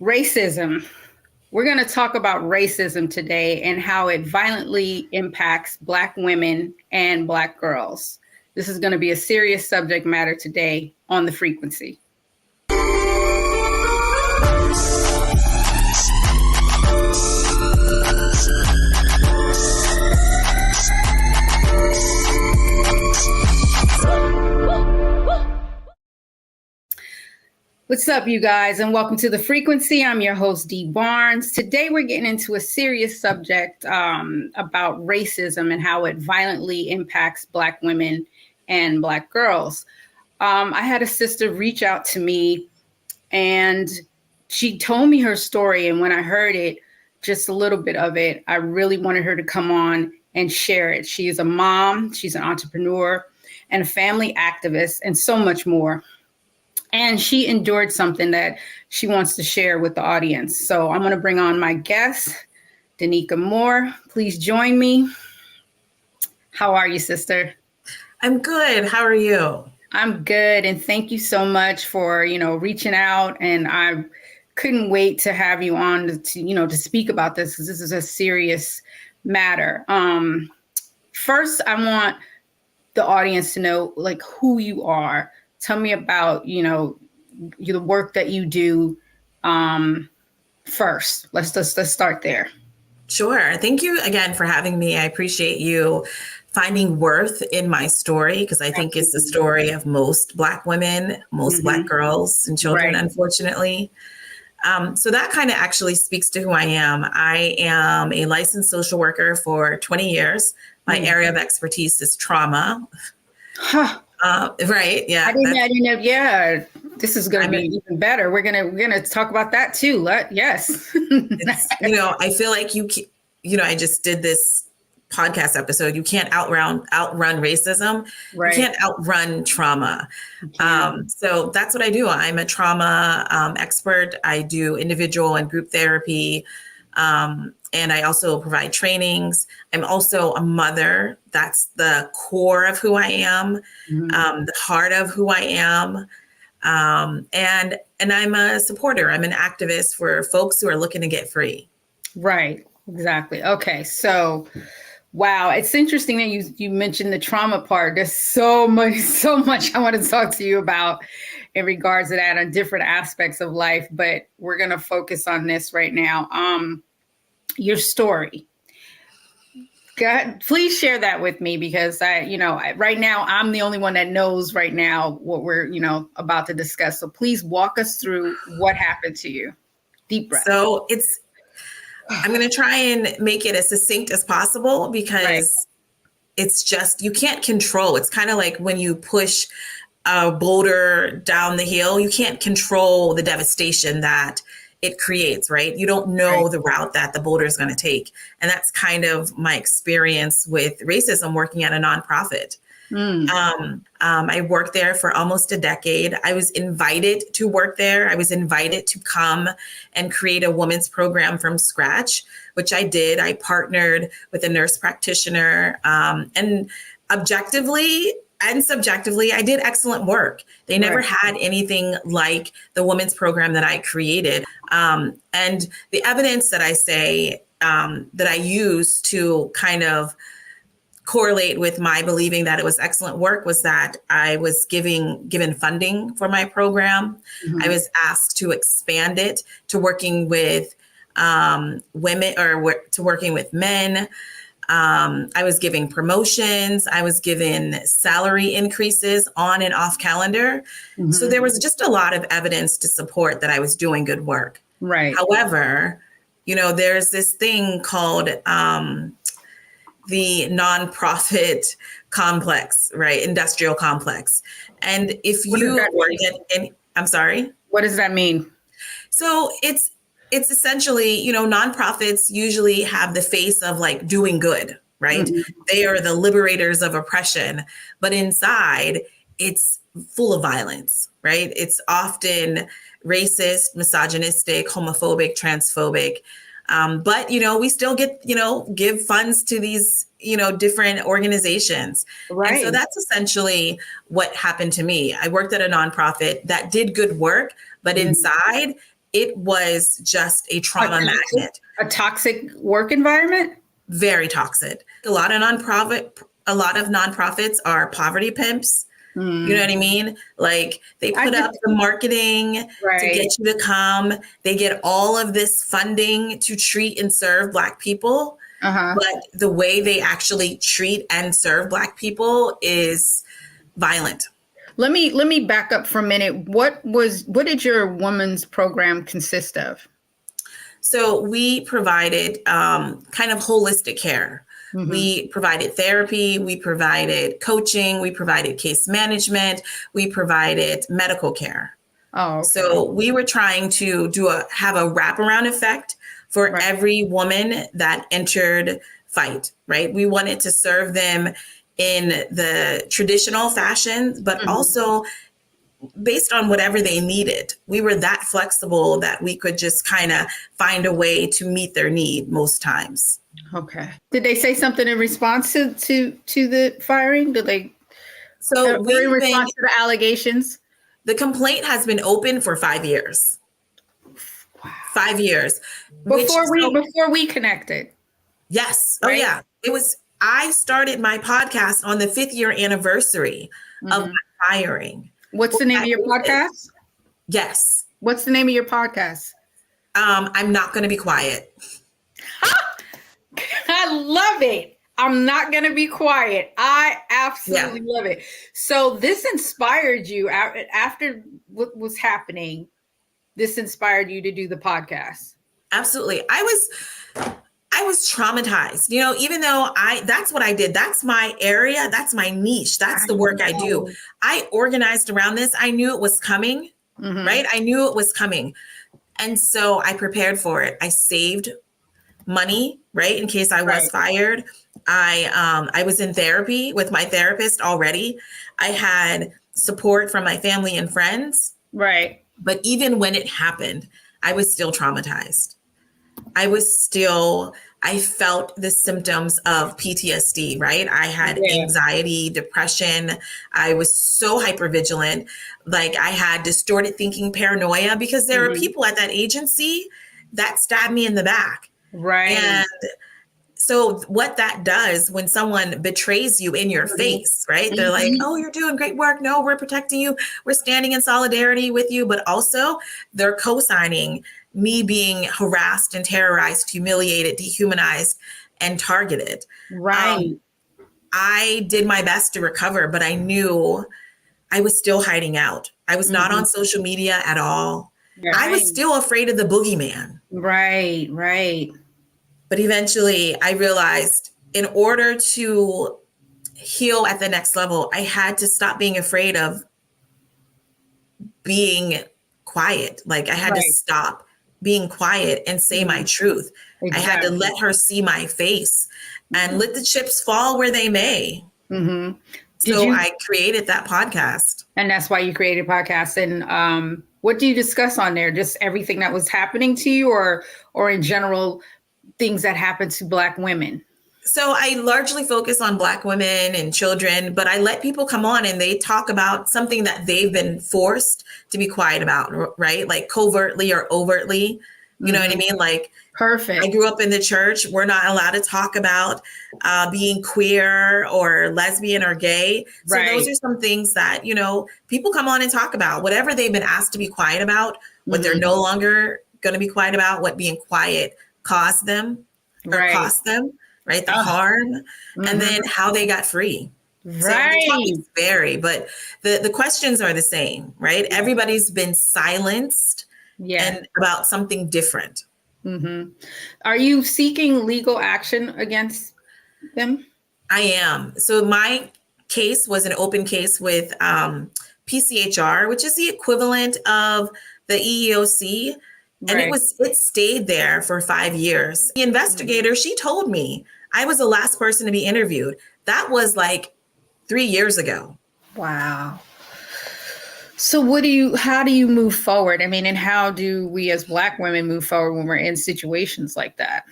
Racism. We're going to talk about racism today and how it violently impacts Black women and Black girls. This is going to be a serious subject matter today on The Frequency. What's up, you guys, and welcome to The Frequency. I'm your host, Dee Barnes. Today, we're getting into a serious subject about racism and how it violently impacts Black women and Black girls. I had a sister reach out to me, and she told me her story. And when I heard it, just a little bit of it, I really wanted her to come on and share it. She is a mom, she's an entrepreneur, and a family activist, and so much more. And she endured something that she wants to share with the audience. So I'm going to bring on my guest, Danica Moore. Please join me. How are you, sister? I'm good. How are you? I'm good. And thank you so much for, reaching out. And I couldn't wait to have you on to speak about this, because this is a serious matter. First, I want the audience to know who you are. Tell me about, the work that you do first. Let's start there. Sure. Thank you again for having me. I appreciate you finding worth in my story, because I think it's the story of most Black women, most Black girls and children, unfortunately. So that kind of actually speaks to who I am. I am a licensed social worker for 20 years. My area of expertise is trauma. Huh. Right. Yeah. I didn't know. Yeah. This is going to be even better. We're going to talk about that too. Yes. I feel like I just did this podcast episode. You can't outrun racism. Right. You can't outrun trauma. So that's what I do. I'm a trauma expert. I do individual and group therapy. And I also provide trainings. I'm also a mother. That's the core of who I am, the heart of who I am. And I'm a supporter. I'm an activist for folks who are looking to get free. Right. Exactly. Okay. So, wow. It's interesting that you mentioned the trauma part. There's so much I want to talk to you about in regards to that on different aspects of life, but we're going to focus on this right now. Your story. God, please share that with me, because right now I'm the only one that knows right now what we're, about to discuss. So please walk us through what happened to you. Deep breath. So I'm going to try and make it as succinct as possible, because it's just, you can't control. It's kind of like when you push a boulder down the hill, you can't control the devastation that it creates, right? You don't know the route that the boulder is going to take. And that's kind of my experience with racism working at a nonprofit. I worked there for almost a decade. I was invited to work there. I was invited to come and create a women's program from scratch, which I did. I partnered with a nurse practitioner, and objectively and subjectively, I did excellent work. They never had anything like the women's program that I created. And the evidence that I say, that I use to kind of correlate with my believing that it was excellent work was that I was given funding for my program. I was asked to expand it to working with women, or to working with men. I was giving promotions. I was given salary increases on and off calendar. So there was just a lot of evidence to support that I was doing good work. Right. However, there's this thing called the nonprofit complex, right? Industrial complex. And if you work at, I'm sorry? What does that mean? So it's essentially, nonprofits usually have the face of doing good, right? They are the liberators of oppression, but inside it's full of violence, right? It's often racist, misogynistic, homophobic, transphobic. But, we still give funds to these, different organizations. Right. And so that's essentially what happened to me. I worked at a nonprofit that did good work, but inside it was just a trauma magnet. A toxic work environment? Very toxic. A lot of nonprofits are poverty pimps. You know what I mean? Like they put up the marketing to get you to come. They get all of this funding to treat and serve Black people. But the way they actually treat and serve Black people is violent. Let me back up for a minute. What did your women's program consist of? So we provided kind of holistic care. We provided therapy, we provided coaching, we provided case management, we provided medical care. Oh, okay. So we were trying to have a wraparound effect for every woman that entered FIGHT, right? We wanted to serve them in the traditional fashion, but also based on whatever they needed. We were that flexible that we could just kind of find a way to meet their need most times. Okay. Did they say something in response to the firing? Did they? So in response to the allegations? The complaint has been open for 5 years. Wow. 5 years. Before we connected. Yes. Right? Oh yeah. I started my podcast on the 5th year anniversary of my firing. What's the name of your podcast? Yes. What's the name of your podcast? I'm Not Going to Be Quiet. I love it. I'm Not Going to Be Quiet. I absolutely love it. So this inspired you after what was happening. This inspired you to do the podcast. Absolutely. I was traumatized, even though that's what I did. That's my area. That's my niche. That's the work I do. I organized around this. I knew it was coming, right? I knew it was coming. And so I prepared for it. I saved money, right? In case I was fired. I was in therapy with my therapist already. I had support from my family and friends. Right. But even when it happened, I was still traumatized. I felt the symptoms of PTSD, right? I had anxiety, depression. I was so hypervigilant. Like I had distorted thinking, paranoia, because there were people at that agency that stabbed me in the back. Right. And so what that does when someone betrays you in your face, right? They're like, oh, you're doing great work. No, we're protecting you. We're standing in solidarity with you. But also they're co-signing me being harassed and terrorized, humiliated, dehumanized, and targeted. Right. I did my best to recover, but I knew I was still hiding out. I was not on social media at all. Right. I was still afraid of the boogeyman. Right, right. But eventually I realized in order to heal at the next level, I had to stop being afraid of being quiet. Like I had to stop being quiet and say my truth. Exactly. I had to let her see my face and let the chips fall where they may. So I created that podcast. And that's why you created a podcast. And what do you discuss on there? Just everything that was happening to you or in general, things that happened to Black women? So I largely focus on Black women and children, but I let people come on and they talk about something that they've been forced to be quiet about, right? Like covertly or overtly, you know what I mean? Like, perfect. I grew up in the church. We're not allowed to talk about being queer or lesbian or gay. So those are some things that, people come on and talk about whatever they've been asked to be quiet about, what they're no longer going to be quiet about, what being quiet caused them or cost them. Right, the harm, and then how they got free. Right. So the topics vary, but the questions are the same, right? Yeah. Everybody's been silenced and about something different. Are you seeking legal action against them? I am. So my case was an open case with PCHR, which is the equivalent of the EEOC. And it stayed there for 5 years. The investigator, she told me I was the last person to be interviewed. That was like 3 years ago. Wow. So how do you move forward? I mean, and how do we as Black women move forward when we're in situations like that?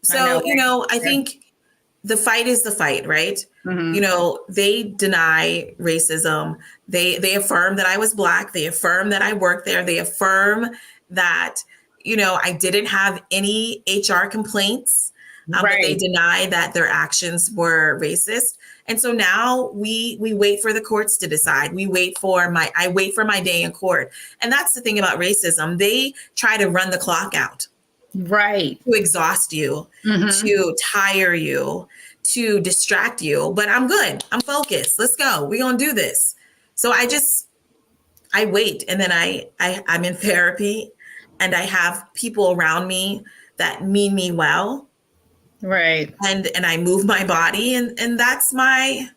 So, I think the fight is the fight, right? Mm-hmm. You know, they deny racism. They affirm that I was Black. They affirm that I worked there. They affirm that, you know, I didn't have any HR complaints, but they deny that their actions were racist. And so now we wait for the courts to decide. I wait for my day in court. And that's the thing about racism. They try to run the clock out. Right. To exhaust you, Mm-hmm. to tire you, to distract you. But I'm good. I'm focused. Let's go. We're going to do this. So I wait. And then I'm in therapy, and I have people around me that mean me well. Right. And I move my body, and that's my,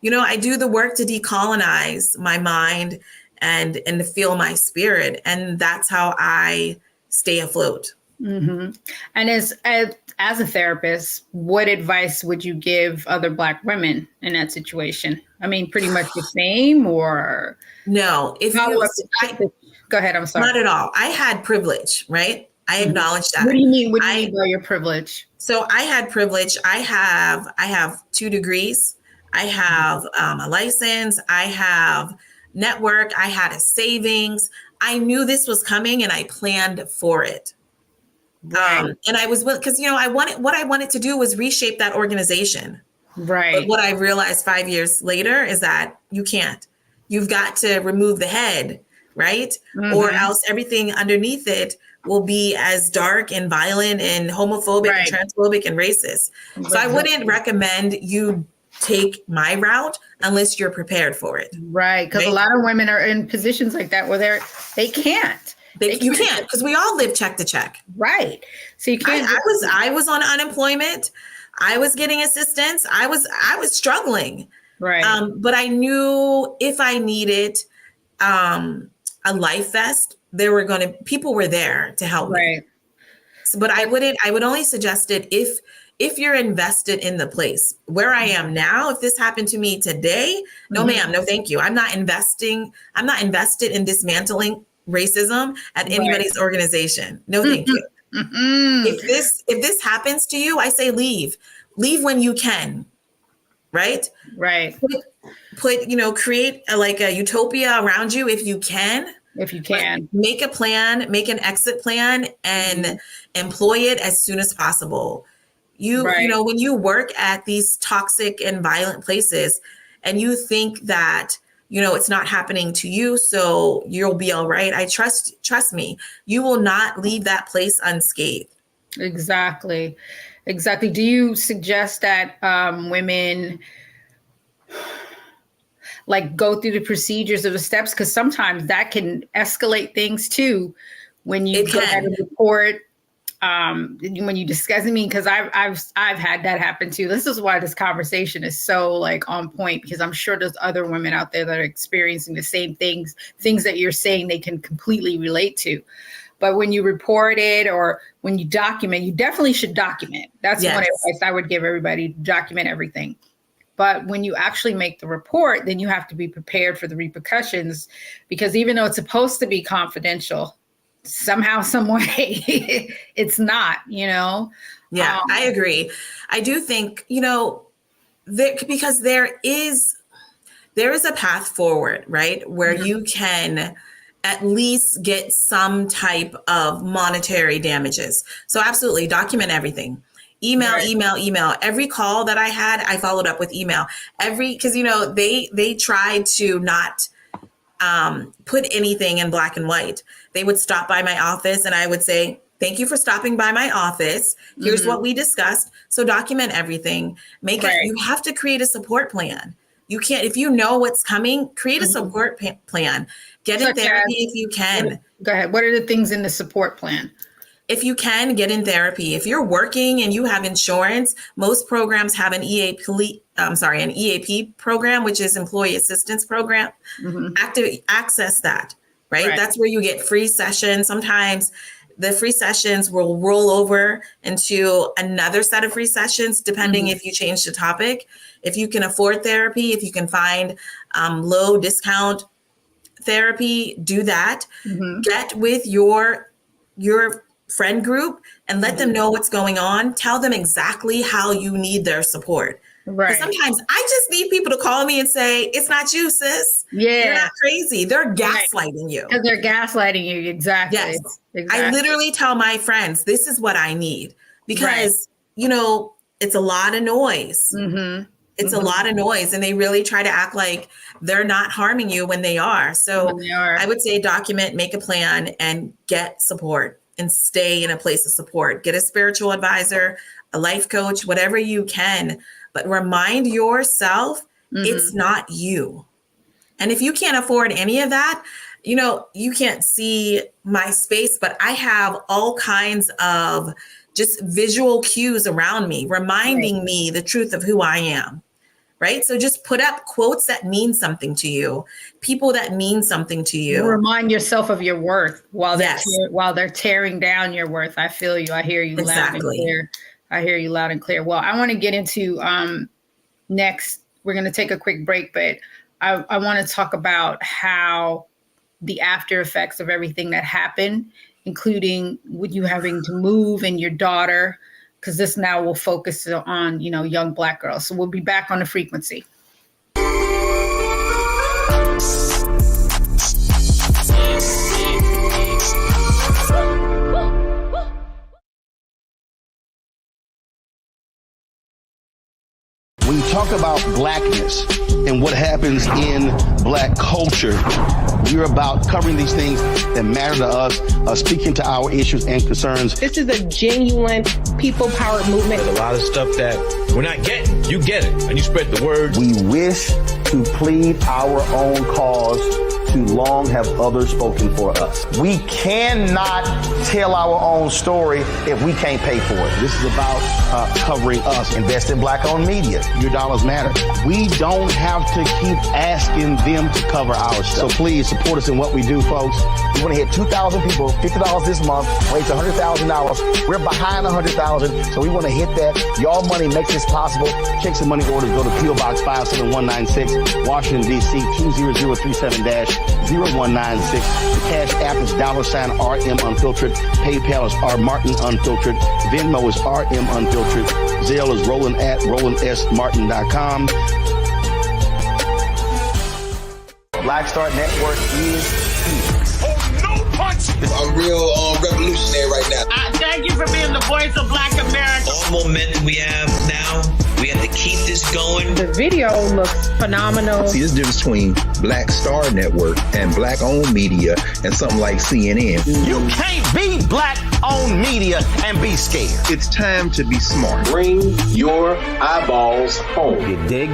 you know, I do the work to decolonize my mind and to feel my spirit. And that's how I stay afloat. Mm-hmm. And as a therapist, what advice would you give other Black women in that situation? I mean, pretty much the same, or no? Go ahead. I'm sorry. Not at all. I had privilege, right? I acknowledge that. What do you mean? What do you mean by your privilege? So I had privilege. I have 2 degrees. I have a license. I have network. I had a savings. I knew this was coming, and I planned for it. Right. And I was, because, you know, what I wanted to do was reshape that organization. Right. But what I realized 5 years later is that you can't. You've got to remove the head, right? Mm-hmm. Or else everything underneath it will be as dark and violent and homophobic and transphobic and racist. So I wouldn't recommend you take my route unless you're prepared for it. Right. Because a lot of women are in positions like that where they can't. You can't, because we all live check to check. Right. So you can't. I was on unemployment. I was getting assistance. I was struggling. Right. But I knew if I needed a life vest, people were there to help me. So, but I would only suggest it if you're invested in the place where I am now. If this happened to me today, no, ma'am, no, thank you. I'm not invested in dismantling racism at anybody's organization. No, thank you. If this happens to you, I say leave when you can. Right. Put create a utopia around you if you can. Make a plan, make an exit plan, and employ it as soon as possible. You know, when you work at these toxic and violent places and you think that, you know, it's not happening to you, so you'll be all right. Trust me, you will not leave that place unscathed. Exactly. Do you suggest that women go through the procedures of the steps? Because sometimes that can escalate things too. When you go ahead and report, when you discuss, because I've had that happen too. This is why this conversation is so on point, because I'm sure there's other women out there that are experiencing the same things that you're saying they can completely relate to. But when you report it or when you document, you definitely should document. That's one advice I would give everybody: document everything. But when you actually make the report, then you have to be prepared for the repercussions, because even though it's supposed to be confidential, somehow, some way, it's not, Yeah, I agree. I do think, because there is a path forward, right? Where you can at least get some type of monetary damages. So absolutely document everything. Email. Every call that I had, I followed up with email. Because they tried to not put anything in black and white. They would stop by my office and I would say, "Thank you for stopping by my office. Here's what we discussed." So document everything. You have to create a support plan. You can't, if you know what's coming, create a support plan. Get in therapy if you can. Go ahead. What are the things in the support plan? If you can, get in therapy. If you're working and you have insurance, most programs have an EAP program, which is Employee Assistance Program. Access that, right? That's where you get free sessions. Sometimes the free sessions will roll over into another set of free sessions, depending if you change the topic. If you can afford therapy, if you can find low discount therapy, do that. Get with your friend group and let them know what's going on. Tell them exactly how you need their support. Right. Sometimes I just need people to call me and say, it's not you, sis. Yeah. You're not crazy. They're gaslighting you. Because they're gaslighting you. Exactly. Yes. Exactly. I literally tell my friends, this is what I need. Because, you know, it's a lot of noise. It's a lot of noise. And they really try to act like they're not harming you when they are. So I would say document, make a plan, and get support and stay in a place of support. Get a spiritual advisor, a life coach, whatever you can. But remind yourself it's not you. And if you can't afford any of that, you know, you can't see my space, but I have all kinds of just visual cues around me, reminding me the truth of who I am. Right. So just put up quotes that mean something to you, people that mean something to you. Remind yourself of your worth while they're tearing down your worth. I feel you. I hear you loud and clear. I hear you loud and clear. Well, I want to get into next. We're going to take a quick break, but I want to talk about how the after effects of everything that happened, including with you having to move and your daughter, because this now will focus on, you know, young Black girls. So we'll be back on The Frequency. When you talk about Blackness and what happens in Black culture, we're about covering these things that matter to us, speaking to our issues and concerns. This is a genuine people-powered movement. There's a lot of stuff that we're not getting. You get it, and you spread the word. We wish to plead our own cause. Too long have others spoken for us. We cannot tell our own story if we can't pay for it. This is about covering us. Invest in Black-owned media. Your dollars matter. We don't have to keep asking them to cover our stuff. So please support us in what we do, folks. We want to hit 2,000 people, $50 this month, raise $100,000. We're behind 100,000, so we want to hit that. Y'all money makes this possible. Check some money orders. Go to P.O. Box 57196, Washington, D.C. 20037-0196. The Cash App is $RM Unfiltered. PayPal is R Martin Unfiltered. Venmo is RM Unfiltered. Zelle is Roland at RolandSMartin.com. Black Star Network is here. Oh, no punch! I'm real revolutionary right now. Thank you for being the voice of Black America. All momentum we have now, we have to keep this going. The video looks phenomenal. See, there's a difference between Black Star Network and Black-owned media and something like CNN. You can't be Black-owned media and be scared. It's time to be smart. Bring your eyeballs home. You dig?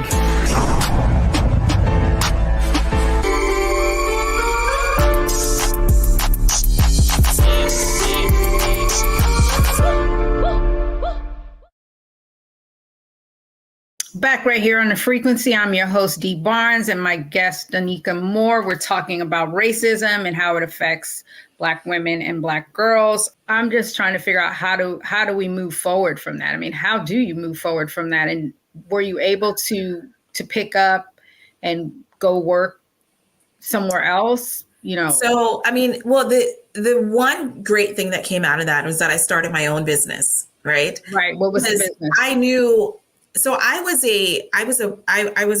Back right here on The Frequency. I'm your host, Dee Barnes, and my guest, Danica Moore. We're talking about racism and how it affects Black women and Black girls. I'm just trying to figure out how do we move forward from that? I mean, how do you move forward from that? And were you able to pick up and go work somewhere else? You know? So, I mean, well, the one great thing that came out of that was that I started my own business, right? Right. What was the business? I knew. So I was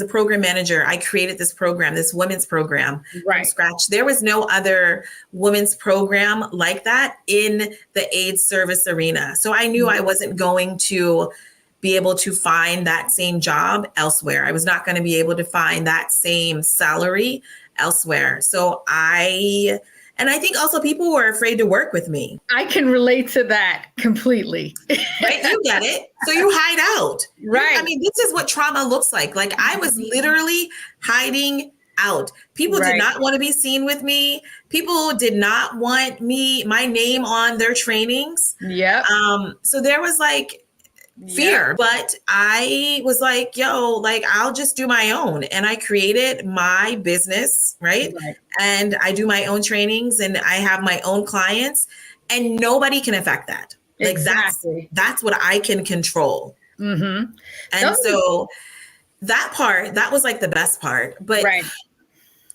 a program manager. I created this program, this women's program from scratch. There was no other women's program like that in the AIDS service arena. So I knew I wasn't going to be able to find that same job elsewhere. I was not going to be able to find that same salary elsewhere. So I think also people were afraid to work with me. I can relate to that completely. Right? You get it. So you hide out. Right. I mean, this is what trauma looks like. Like I was literally hiding out. People did not want to be seen with me. People did not want my name on their trainings. Yeah. So there was like fear, but I was like, I'll just do my own. And I created my business, right? And I do my own trainings and I have my own clients and nobody can affect that. Like that's what I can control. Mm-hmm. And so that was like the best part. But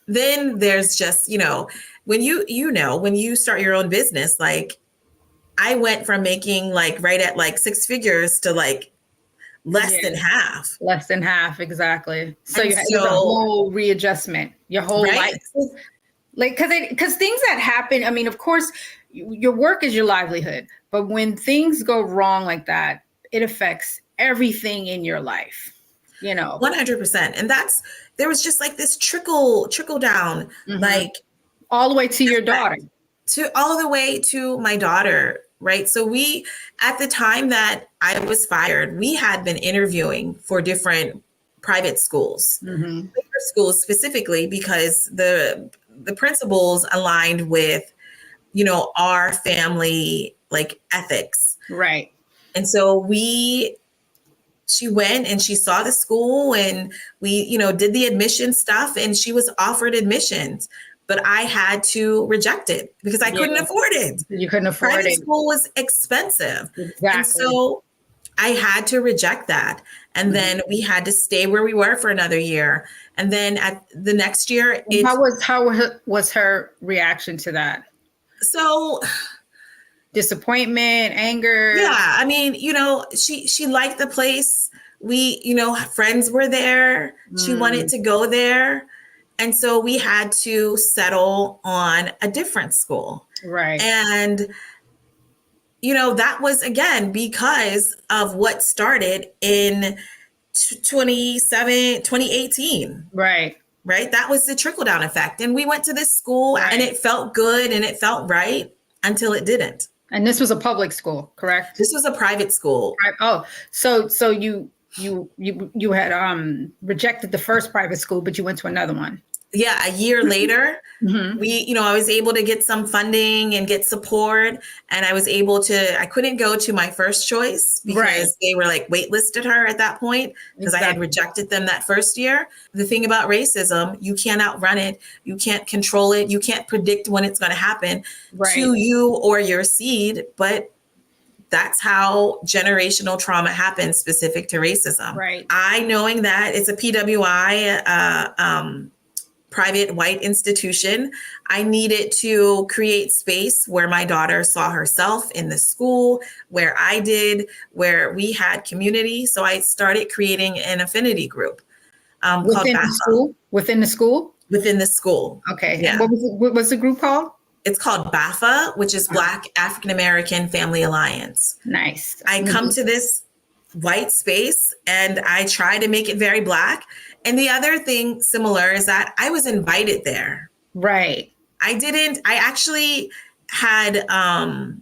then there's just, when you start your own business, like I went from making like right at like six figures to like less than half. Less than half, exactly. So And you had the whole readjustment, your whole life. Like, because things that happen, I mean, of course, your work is your livelihood, but when things go wrong like that, it affects everything in your life, 100%. And there was just like this trickle down, like all the way to your daughter. All the way to my daughter, right? So at the time that I was fired, we had been interviewing for different private schools, schools specifically, because the principals aligned with, our family, like ethics. Right. And so she went and she saw the school, and we, did the admission stuff, and she was offered admissions. But I had to reject it because I couldn't afford it. You couldn't afford Private it. school was expensive. Exactly. And so I had to reject that. And then we had to stay where we were for another year. And then at the next year, how was her reaction to that? So disappointment, anger. Yeah. I mean, she liked the place. We, friends were there. She wanted to go there. And so we had to settle on a different school. Right. And, that was, again, because of what started in 2018. Right. Right. That was the trickle down effect. And we went to this school and it felt good and it felt right until it didn't. And this was a public school, correct? This was a private school. Oh, so you had rejected the first private school, but you went to another one. Yeah, a year later, I was able to get some funding and get support, and I couldn't go to my first choice because they were like waitlisted her at that point because I had rejected them that first year. The thing about racism, you can't outrun it. You can't control it. You can't predict when it's going to happen to you or your seed, but that's how generational trauma happens specific to racism. Right. Knowing that it's a PWI, private white institution, I needed to create space where my daughter saw herself in the school, where we had community. So I started creating an affinity group called BAFA. Within the school? Within the school. Okay. Yeah. What was the group called? It's called BAFA, which is Black African American Family Alliance. Nice. I come to this white space and I try to make it very Black. And the other thing similar is that I was invited there. Right. I actually had, I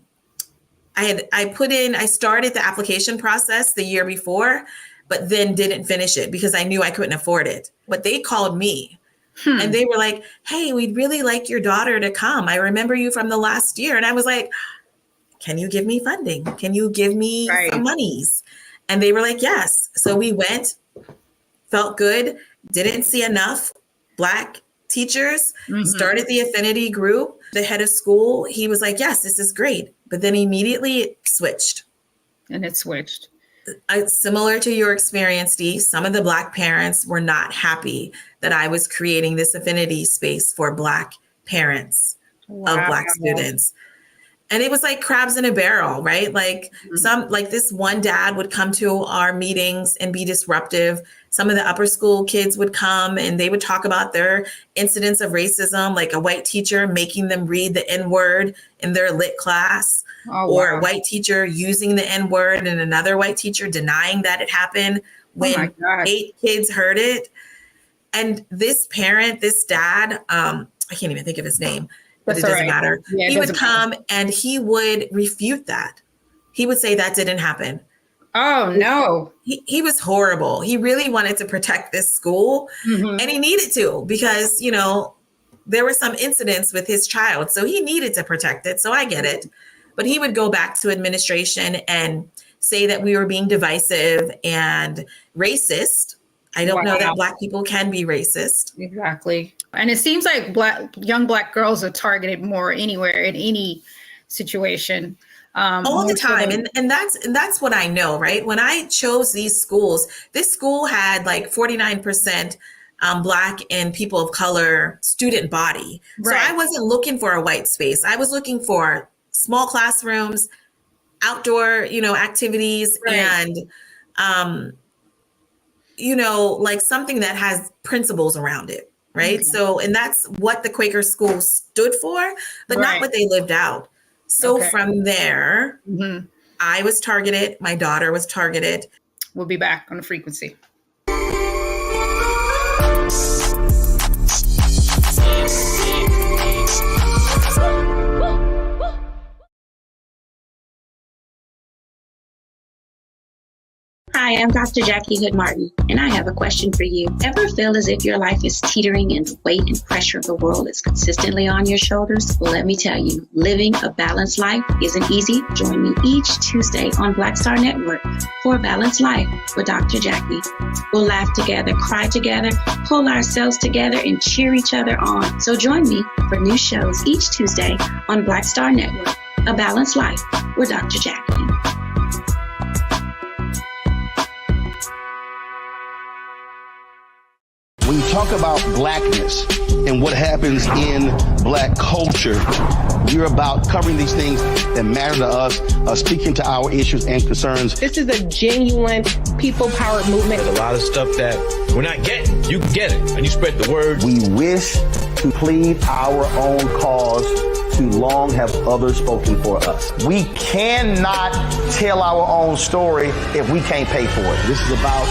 started the application process the year before, but then didn't finish it because I knew I couldn't afford it. But they called me and they were like, hey, we'd really like your daughter to come. I remember you from the last year. And I was like, can you give me funding? Can you give me some monies? And they were like, yes. So we went, felt good, didn't see enough Black teachers, started the affinity group. The head of school, he was like, yes, this is great. But then immediately it switched. And it switched. Similar to your experience, Dee, some of the Black parents were not happy that I was creating this affinity space for Black parents of Black students. And it was like crabs in a barrel, right? Like this one dad would come to our meetings and be disruptive. Some of the upper school kids would come and they would talk about their incidents of racism, like a white teacher making them read the N-word in their lit class, or a white teacher using the N-word and another white teacher denying that it happened when 8 kids heard it. And this parent, this dad, I can't even think of his name, but it doesn't matter. Yeah, he would come and he would refute that. He would say that didn't happen. Oh, no. He was horrible. He really wanted to protect this school and he needed to because, there were some incidents with his child. So he needed to protect it. So I get it. But he would go back to administration and say that we were being divisive and racist. I don't know that Black people can be racist. Exactly. And it seems like young Black girls are targeted more anywhere in any situation. All the time. And that's what I know, right? When I chose these schools, this school had like 49% Black and people of color student body. Right. So I wasn't looking for a white space. I was looking for small classrooms, outdoor, activities, and, like something that has principles around it. Right. Okay. So, and that's what the Quaker school stood for, but not what they lived out. So from there, I was targeted. My daughter was targeted. We'll be back on the frequency. Hi, I'm Dr. Jackie Hood Martin, and I have a question for you. Ever feel as if your life is teetering and the weight and pressure of the world is consistently on your shoulders? Well, let me tell you, living a balanced life isn't easy. Join me each Tuesday on Black Star Network for a Balanced Life with Dr. Jackie. We'll laugh together, cry together, pull ourselves together, and cheer each other on. So join me for new shows each Tuesday on Black Star Network, A Balanced Life with Dr. Jackie. When you talk about blackness and what happens in black culture, you're about covering these things that matter to us, speaking to our issues and concerns. This is a genuine people-powered movement. There's a lot of stuff that we're not getting. You get it, and you spread the word. We wish to plead our own cause. Too long have others spoken for us. We cannot tell our own story if we can't pay for it. This is about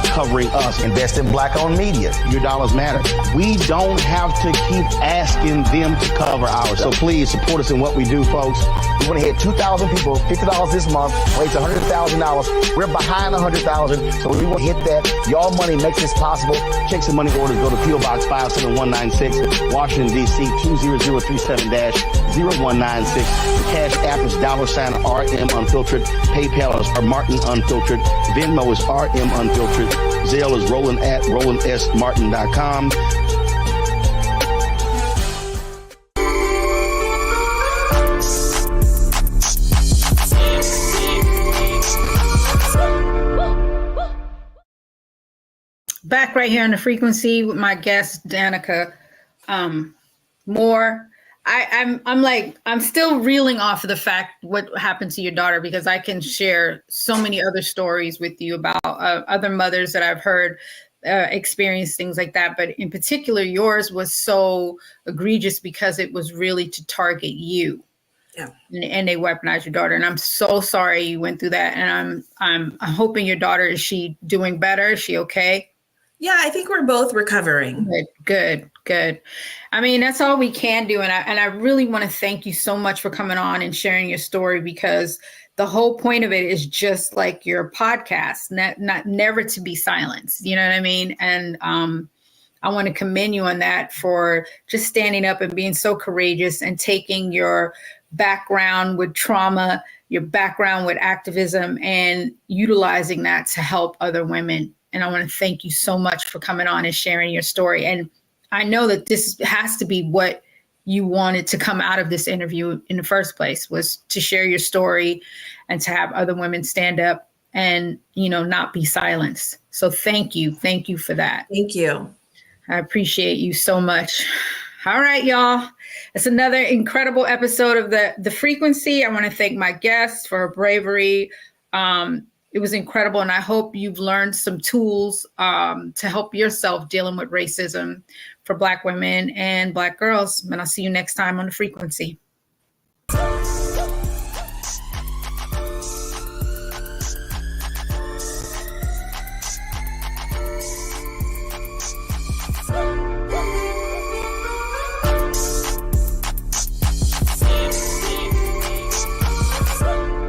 covering us. Invest in black-owned media. Your dollars matter. We don't have to keep asking them to cover ours. So please support us in what we do, folks. We want to hit 2,000 people, $50 this month, raise $100,000. We're behind 100,000, so we want to hit that. Y'all money makes this possible. Checks and money orders go to P.O. Box 57196, Washington, D.C. 20037-0196. The Cash App is $RM Unfiltered. PayPal is Martin Unfiltered. Venmo is RM Unfiltered. Zelle is Roland at RolandSMartin.com. Back right here on the frequency with my guest, Danica Moore. I'm still reeling off of the fact what happened to your daughter, because I can share so many other stories with you about other mothers that I've heard experience things like that. But in particular, yours was so egregious because it was really to target you. Yeah. And they weaponized your daughter. And I'm so sorry you went through that. And I'm hoping your daughter, is she doing better? Is she okay? Yeah, I think we're both recovering. Good. I mean, that's all we can do. And I really want to thank you so much for coming on and sharing your story, because the whole point of it is just like your podcast, never to be silenced. You know what I mean? And I want to commend you on that, for just standing up and being so courageous and taking your background with trauma, your background with activism, and utilizing that to help other women. And I want to thank you so much for coming on and sharing your story. And I know that this has to be what you wanted to come out of this interview in the first place, was to share your story and to have other women stand up and, not be silenced. So thank you. Thank you for that. Thank you. I appreciate you so much. All right, y'all. It's another incredible episode of the Frequency. I want to thank my guest for her bravery. It was incredible. And I hope you've learned some tools to help yourself dealing with racism for Black women and Black girls. And I'll see you next time on the Frequency.